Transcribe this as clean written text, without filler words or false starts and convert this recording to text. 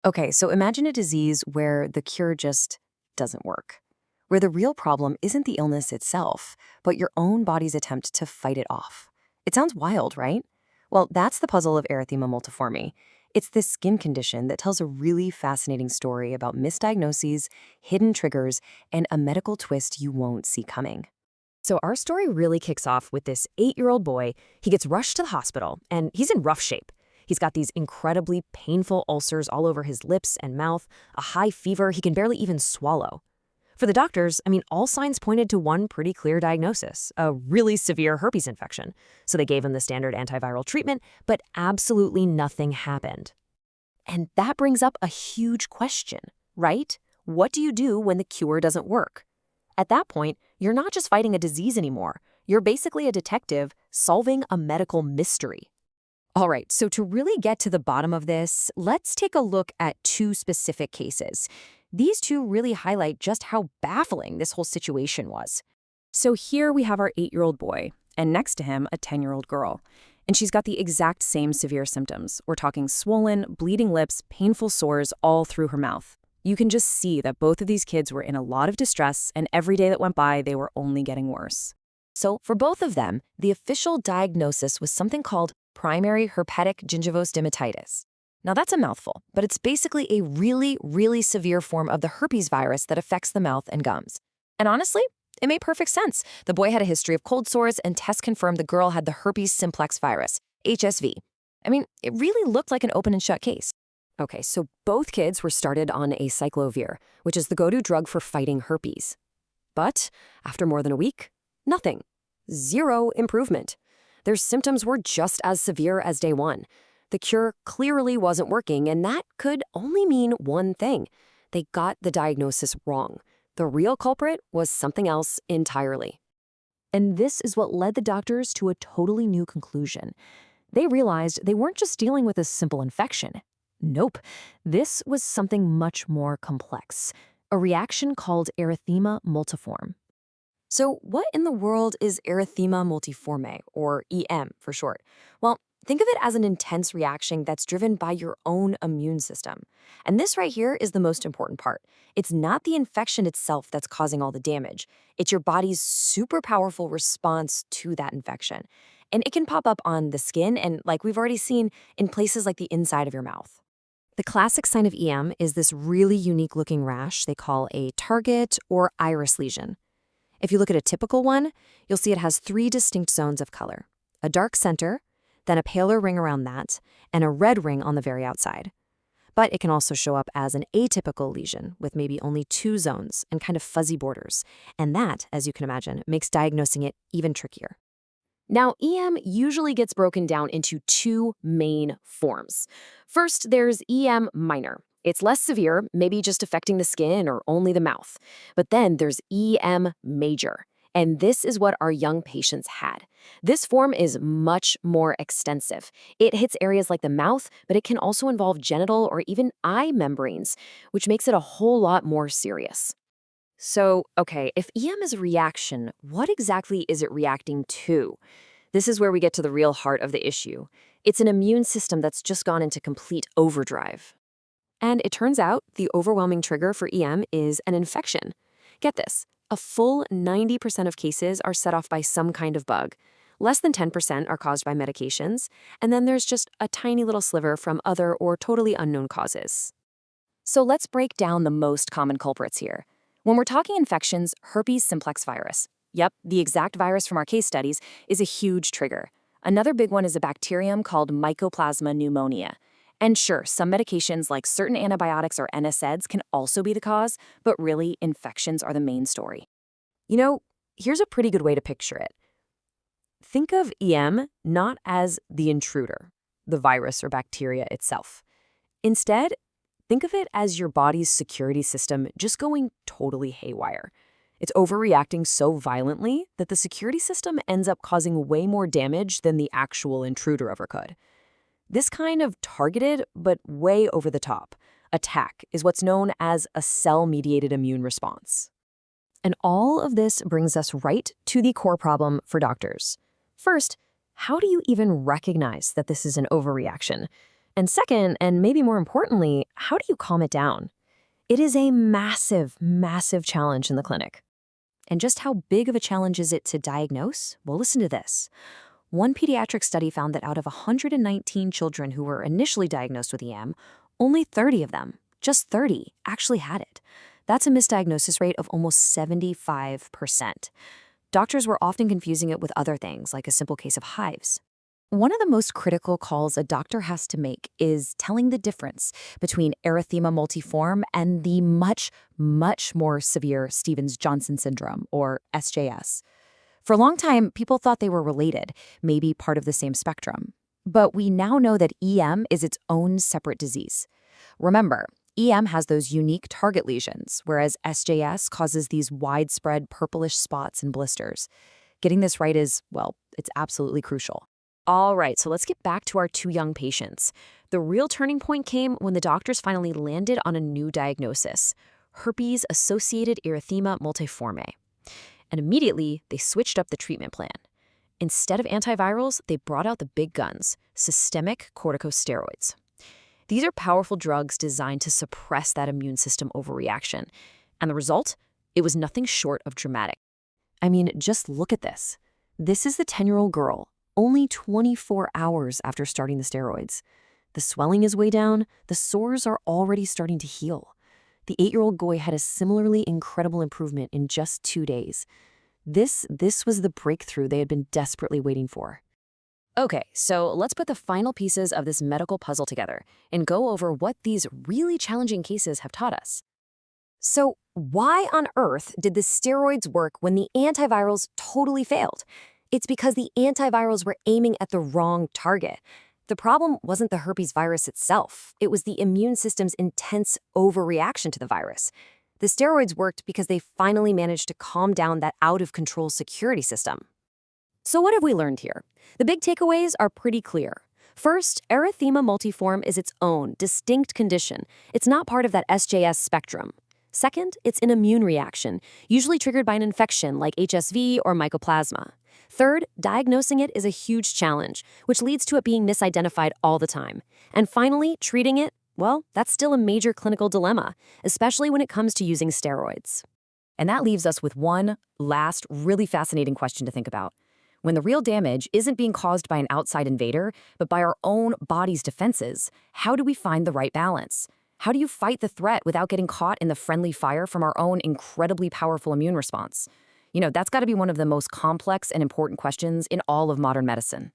Okay, so imagine a disease where the cure just doesn't work, where the real problem isn't the illness itself, but your own body's attempt to fight it off. It sounds wild, right? Well, that's the puzzle of erythema multiforme. It's this skin condition that tells a really fascinating story about misdiagnoses, hidden triggers, and a medical twist you won't see coming. So our story really kicks off with this 8-year-old boy. He gets rushed to the hospital, and he's in rough shape. He's got these incredibly painful ulcers all over his lips and mouth, a high fever, he can barely even swallow. For the doctors, all signs pointed to one pretty clear diagnosis, a really severe herpes infection. So they gave him the standard antiviral treatment, but absolutely nothing happened. And that brings up a huge question, right? What do you do when the cure doesn't work? At that point, you're not just fighting a disease anymore. You're basically a detective solving a medical mystery. All right, so to really get to the bottom of this, let's take a look at two specific cases. These two really highlight just how baffling this whole situation was. So here we have our 8-year-old boy, and next to him, a 10-year-old girl. And she's got the exact same severe symptoms. We're talking swollen, bleeding lips, painful sores all through her mouth. You can just see that both of these kids were in a lot of distress, and every day that went by, they were only getting worse. So for both of them, the official diagnosis was something called primary herpetic gingivostomatitis. Now that's a mouthful, but it's basically a really, really severe form of the herpes virus that affects the mouth and gums. And honestly, it made perfect sense. The boy had a history of cold sores, and tests confirmed the girl had the herpes simplex virus, HSV. It really looked like an open and shut case. Okay, so both kids were started on acyclovir, which is the go-to drug for fighting herpes. But after more than a week, nothing. Zero improvement. Their symptoms were just as severe as day one. The cure clearly wasn't working, and that could only mean one thing. They got the diagnosis wrong. The real culprit was something else entirely. And this is what led the doctors to a totally new conclusion. They realized they weren't just dealing with a simple infection. Nope, this was something much more complex, a reaction called erythema multiforme. So what in the world is erythema multiforme, or EM for short? Well, think of it as an intense reaction that's driven by your own immune system. And this right here is the most important part. It's not the infection itself that's causing all the damage. It's your body's super powerful response to that infection. And it can pop up on the skin and, like we've already seen, in places like the inside of your mouth. The classic sign of EM is this really unique looking rash they call a target or iris lesion. If you look at a typical one, you'll see it has 3 distinct zones of color: a dark center, then a paler ring around that, and a red ring on the very outside. But it can also show up as an atypical lesion with maybe only 2 zones and kind of fuzzy borders. And that, as you can imagine, makes diagnosing it even trickier. Now, EM usually gets broken down into 2 main forms. First, there's EM minor. It's less severe, maybe just affecting the skin or only the mouth. But then there's EM major, and this is what our young patients had. This form is much more extensive. It hits areas like the mouth, but it can also involve genital or even eye membranes, which makes it a whole lot more serious. So, okay, if EM is a reaction, what exactly is it reacting to? This is where we get to the real heart of the issue. It's an immune system that's just gone into complete overdrive. And it turns out the overwhelming trigger for EM is an infection. Get this, a full 90% of cases are set off by some kind of bug. Less than 10% are caused by medications, and then there's just a tiny little sliver from other or totally unknown causes. So let's break down the most common culprits here. When we're talking infections, herpes simplex virus. Yep, the exact virus from our case studies is a huge trigger. Another big one is a bacterium called Mycoplasma pneumonia. And sure, some medications like certain antibiotics or NSAIDs can also be the cause, but really, infections are the main story. Here's a pretty good way to picture it. Think of EM not as the intruder, the virus or bacteria itself. Instead, think of it as your body's security system just going totally haywire. It's overreacting so violently that the security system ends up causing way more damage than the actual intruder ever could. This kind of targeted, but way over the top, attack is what's known as a cell-mediated immune response. And all of this brings us right to the core problem for doctors. First, how do you even recognize that this is an overreaction? And second, and maybe more importantly, how do you calm it down? It is a massive, massive challenge in the clinic. And just how big of a challenge is it to diagnose? Well, listen to this. One pediatric study found that out of 119 children who were initially diagnosed with EM, only 30 of them, just 30, actually had it. That's a misdiagnosis rate of almost 75%. Doctors were often confusing it with other things, like a simple case of hives. One of the most critical calls a doctor has to make is telling the difference between erythema multiforme and the much, much more severe Stevens-Johnson syndrome, or SJS. For a long time, people thought they were related, maybe part of the same spectrum. But we now know that EM is its own separate disease. Remember, EM has those unique target lesions, whereas SJS causes these widespread purplish spots and blisters. Getting this right is, well, it's absolutely crucial. All right, so let's get back to our two young patients. The real turning point came when the doctors finally landed on a new diagnosis: herpes-associated erythema multiforme. And immediately, they switched up the treatment plan. Instead of antivirals, they brought out the big guns: systemic corticosteroids. These are powerful drugs designed to suppress that immune system overreaction. And the result? It was nothing short of dramatic. I mean, just look at this. This is the 10-year-old girl, only 24 hours after starting the steroids. The swelling is way down, the sores are already starting to heal. The 8-year-old boy had a similarly incredible improvement in just 2 days. This was the breakthrough they had been desperately waiting for. Okay, so let's put the final pieces of this medical puzzle together and go over what these really challenging cases have taught us. So, why on earth did the steroids work when the antivirals totally failed? It's because the antivirals were aiming at the wrong target. The problem wasn't the herpes virus itself. It was the immune system's intense overreaction to the virus. The steroids worked because they finally managed to calm down that out-of-control security system. So what have we learned here? The big takeaways are pretty clear. First, erythema multiforme is its own, distinct condition. It's not part of that SJS spectrum. Second, it's an immune reaction, usually triggered by an infection like HSV or mycoplasma. Third, diagnosing it is a huge challenge, which leads to it being misidentified all the time. And finally, treating it, well, that's still a major clinical dilemma, especially when it comes to using steroids. And that leaves us with one last really fascinating question to think about. When the real damage isn't being caused by an outside invader, but by our own body's defenses, how do we find the right balance? How do you fight the threat without getting caught in the friendly fire from our own incredibly powerful immune response? That's got to be one of the most complex and important questions in all of modern medicine.